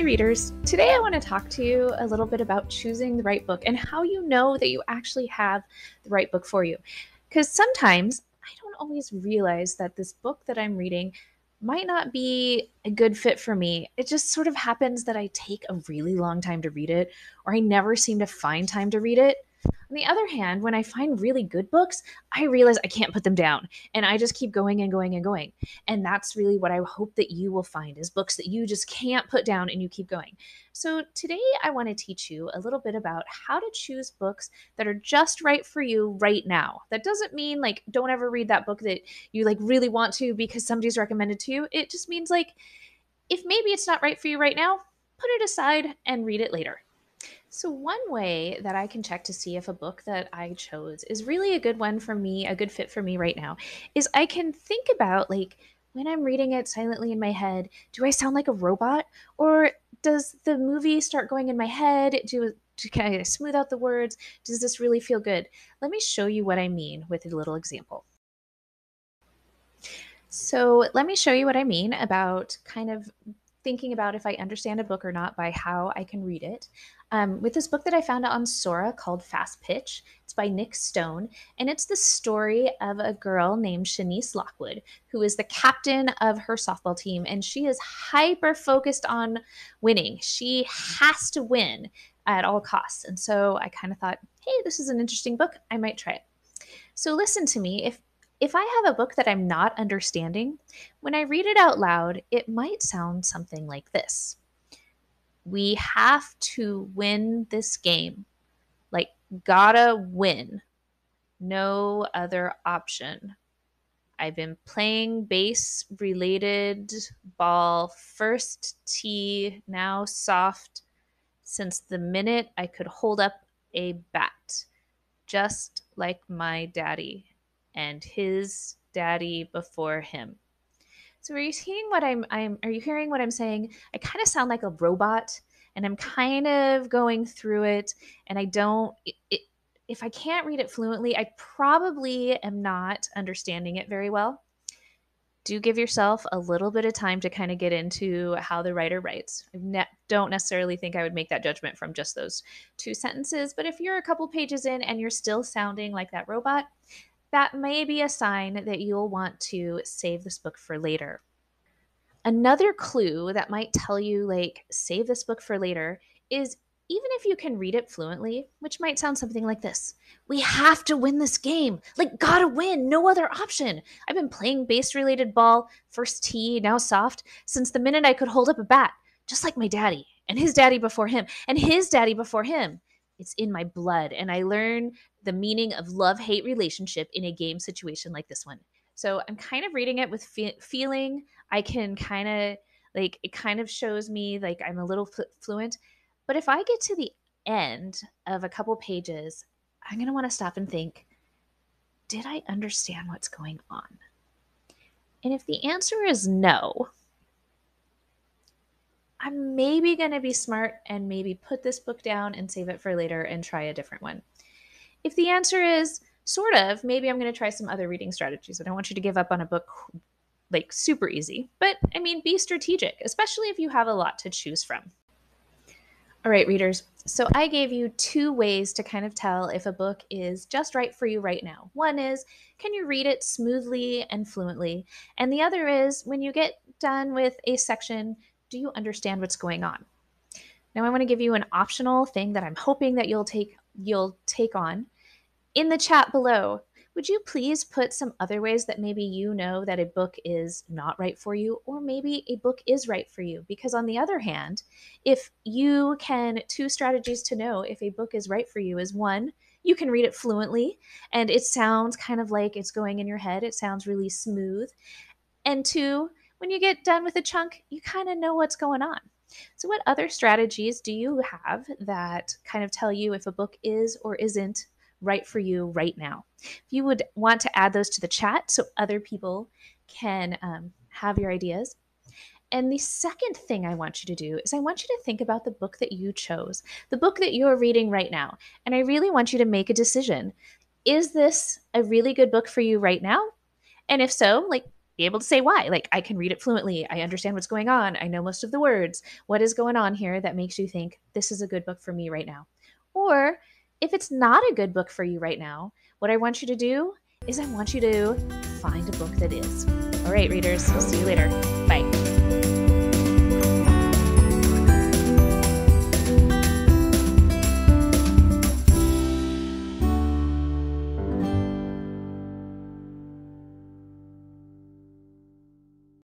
Hi, readers. Today I want to talk to you a little bit about choosing the right book and how you know that you actually have the right book for you. Because sometimes I don't always realize that this book that I'm reading might not be a good fit for me. It just sort of happens that I take a really long time to read it, or I never seem to find time to read it. On the other hand, when I find really good books, I realize I can't put them down and I just keep going and going and going. And that's really what I hope that you will find is books that you just can't put down and you keep going. So today I want to teach you a little bit about how to choose books that are just right for you right now. That doesn't mean like don't ever read that book that you like really want to because somebody's recommended to you. It just means like if maybe it's not right for you right now, put it aside and read it later. So, one way that I can check to see if a book that I chose is really a good one for me, a good fit for me right now, is I can think about like when I'm reading it silently in my head, do I sound like a robot? Or does the movie start going in my head? Can I smooth out the words? Does this really feel good? Let me show you what I mean with a little example. So, let me show you what I mean about kind of thinking about if I understand a book or not by how I can read it. With this book that I found on Sora called Fast Pitch, it's by Nick Stone, and it's the story of a girl named Shanice Lockwood, who is the captain of her softball team, and she is hyper focused on winning. She has to win at all costs. And so I kind of thought, hey, this is an interesting book. I might try it. So listen to me. If I have a book that I'm not understanding, when I read it out loud, it might sound something like this. We have to win this game. Like, gotta win. No other option. I've been playing base related ball, first tee, now soft, since the minute I could hold up a bat, just like my daddy and his daddy before him. So are you hearing what are you hearing what I'm saying? I kind of sound like a robot and I'm kind of going through it and I don't if I can't read it fluently, I probably am not understanding it very well. Do give yourself a little bit of time to kind of get into how the writer writes. Don't necessarily think I would make that judgment from just those two sentences, but if you're a couple pages in and you're still sounding like that robot, that may be a sign that you'll want to save this book for later. Another clue that might tell you, like, save this book for later is even if you can read it fluently, which might sound something like this. We have to win this game. Like, gotta win. No other option. I've been playing base related ball, first tee, now soft, since the minute I could hold up a bat, just like my daddy and his daddy before him and his daddy before him. It's in my blood. And I learn the meaning of love hate relationship in a game situation like this one. So I'm kind of reading it with feeling. I can kind of like it kind of shows me like I'm a little fluent. But if I get to the end of a couple pages, I'm going to want to stop and think, did I understand what's going on? And if the answer is no, I'm maybe going to be smart and maybe put this book down and save it for later and try a different one. If the answer is sort of, maybe I'm going to try some other reading strategies. I don't want you to give up on a book like super easy, but I mean, be strategic, especially if you have a lot to choose from. All right, readers. So I gave you two ways to kind of tell if a book is just right for you right now. One is, can you read it smoothly and fluently? And the other is, when you get done with a section, do you understand what's going on? Now I want to give you an optional thing that I'm hoping that you'll take on. In the chat below, would you please put some other ways that maybe you know that a book is not right for you, or maybe a book is right for you? Because on the other hand, if you can, two strategies to know if a book is right for you is one, you can read it fluently and it sounds kind of like it's going in your head. It sounds really smooth. And two, when you get done with a chunk, you kind of know what's going on. So, what other strategies do you have that kind of tell you if a book is or isn't right for you right now? If you would want to add those to the chat so other people can have your ideas. And the second thing I want you to do is I want you to think about the book that you chose, the book that you're reading right now. And I really want you to make a decision. Is this a really good book for you right now? And if so, like, be able to say why. Like, I can read it fluently. I understand what's going on. I know most of the words. What is going on here that makes you think this is a good book for me right now? Or if it's not a good book for you right now, what I want you to do is I want you to find a book that is. All right, readers, we'll see you later. Bye.